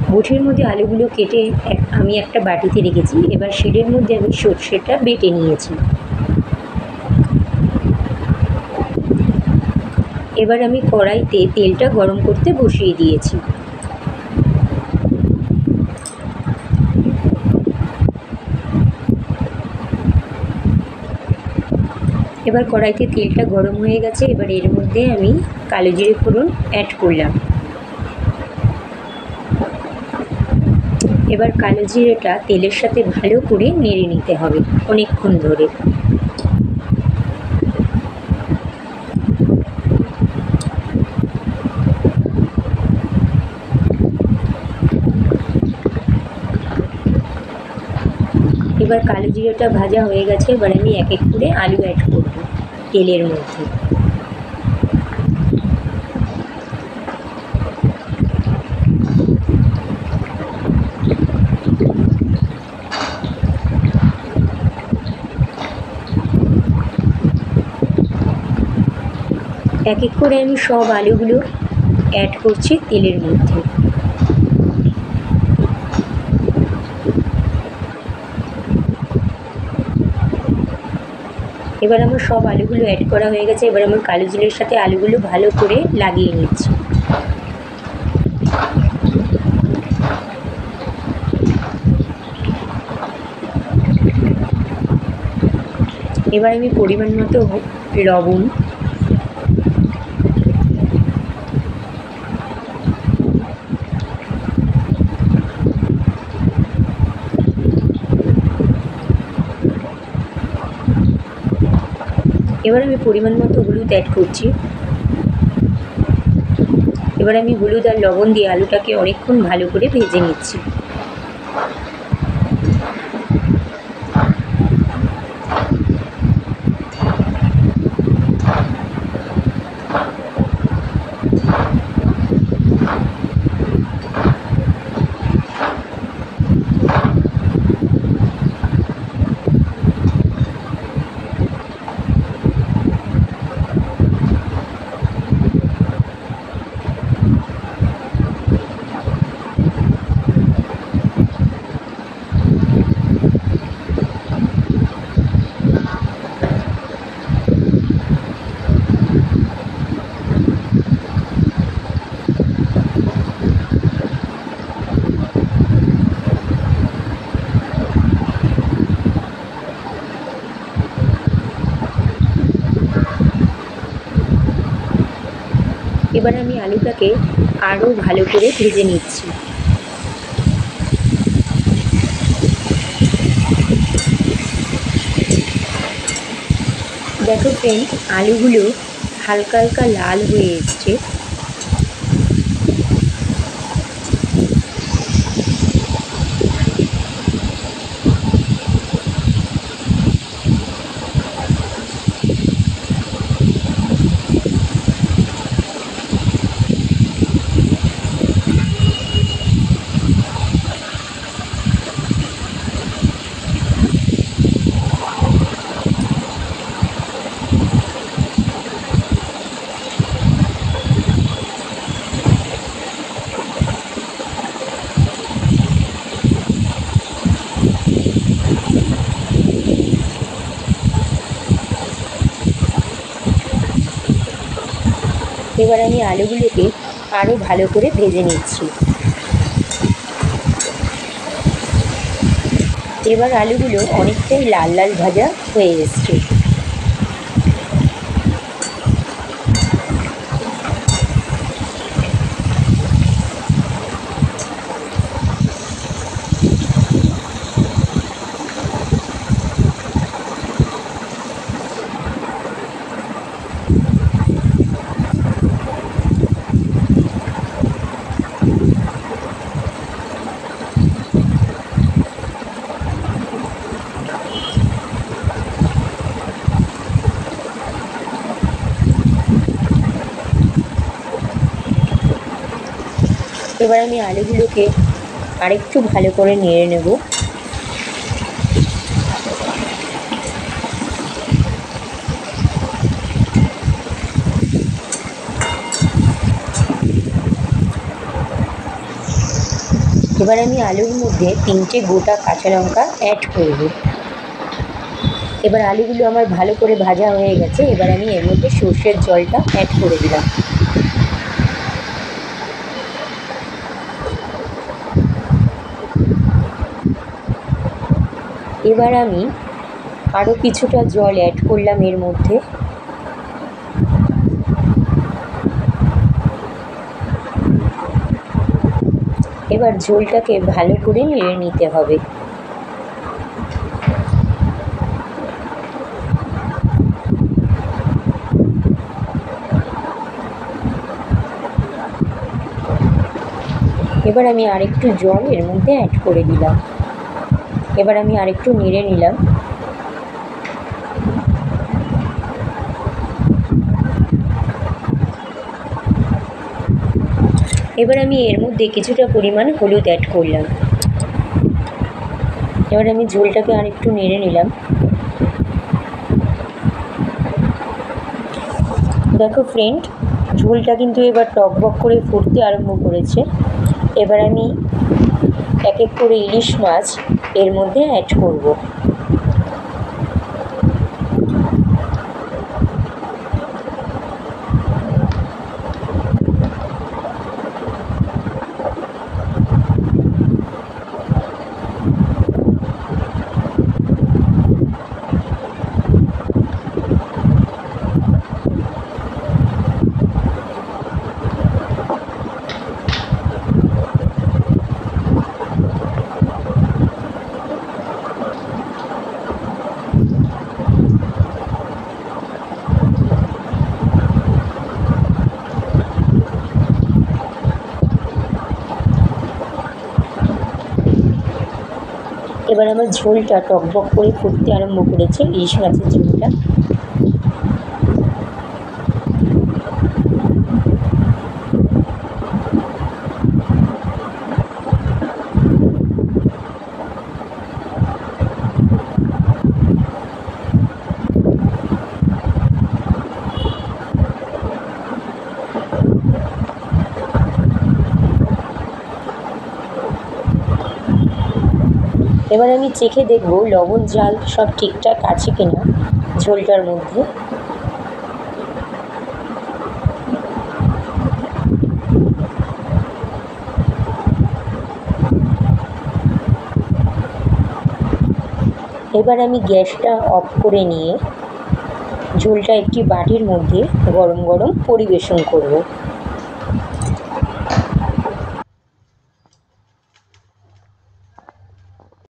বটির মধ্যে আলুগুলো কেটে আমি একটা বাটিতে রেখেছি। এবার শিলের মধ্যে আমি সর্ষেটা বেটে নিয়েছি। এবার আমি কড়াইতে তেলটা গরম করতে বসিয়ে দিয়েছি। এবার কড়াইতে তেলটা গরম হয়ে গেছে। এবার এর মধ্যে আমি কালো জিরে ফোড়ন অ্যাড করলাম। এবার কালো জিরেটা তেলের সাথে ভালো করে নেড়ে নিতে হবে অনেকক্ষণ ধরে। এবার কালো জিরেটা ভাজা হয়ে গেছে। এবার আমি এক এক করে আলু অ্যাড করব তেলের মধ্যে। এক এক করে আমি সব আলুগুলো অ্যাড করছি তেলের মধ্যে। এবার আমার সব আলুগুলো অ্যাড করা হয়ে গেছে। এবার আমার কালো জিরের সাথে আলুগুলো ভালো করে লাগিয়ে নিচ্ছি। এবার আমি পরিমাণ মতো লবণ, এবার আমি পরিমাণ মতো হলুদ অ্যাড করছি। এবার আমি হলুদ আর লবণ দিয়ে আলুটাকে অনেকক্ষণ ভালো করে ভেজে নিচ্ছি। এবার আমি আলুটাকে আরও ভালো করে ভেজে নিচ্ছি। দেখো ফ্রেন্ড, আলুগুলো হালকা হালকা লাল হয়ে এসছে। এবার আমি আলুগুলোকে আরও ভালো করে ভেজে নিচ্ছি। এবার আলুগুলো অনেকটাই লাল লাল ভাজা হয়ে এসছে। এবার আমি আলুগুলোকে আরেকটু ভালো করে নেড়ে নেব। এবার আমি আলুর মধ্যে 3টে গোটা কাঁচা লঙ্কা অ্যাড করব। এবার আলুগুলো আমার ভালো করে ভাজা হয়ে গেছে। এবার আমি এর মধ্যে সর্ষের জলটা অ্যাড করে দিলাম। এবার আমি আরও কিছুটা জল অ্যাড করলাম এর মধ্যে। এবার ঝোলটাকে ভালো করে নেড়ে নিতে হবে। এবার আমি আরেকটু জল এর মধ্যে অ্যাড করে দিলাম। এবার আমি আরেকটু নেড়ে নিলাম। এবার আমি এর মধ্যে কিছুটা পরিমাণ হলুদ অ্যাড করলাম। এবার আমি ঝোলটাকে আরেকটু নেড়ে নিলাম। দেখো ফ্রেন্ড, ঝোলটা কিন্তু এবার টকবক করে ফুটতে আরম্ভ করেছে। এবার আমি এক এক করে ইলিশ মাছ এর মধ্যে অ্যাড করব। এবার আমার ঝোলটা টকবক করে ফুটতে আরম্ভ করেছে, ইলিশ মাছের ঝোলটা। এবার আমি চেখে দেখব লবণ ঝাল সব ঠিকঠাক আছে কিনা ঝোলটার মধ্যে। এবার আমি গ্যাসটা অফ করে নিয়ে ঝোলটা একটি বাটির মধ্যে গরম গরম পরিবেশন করব।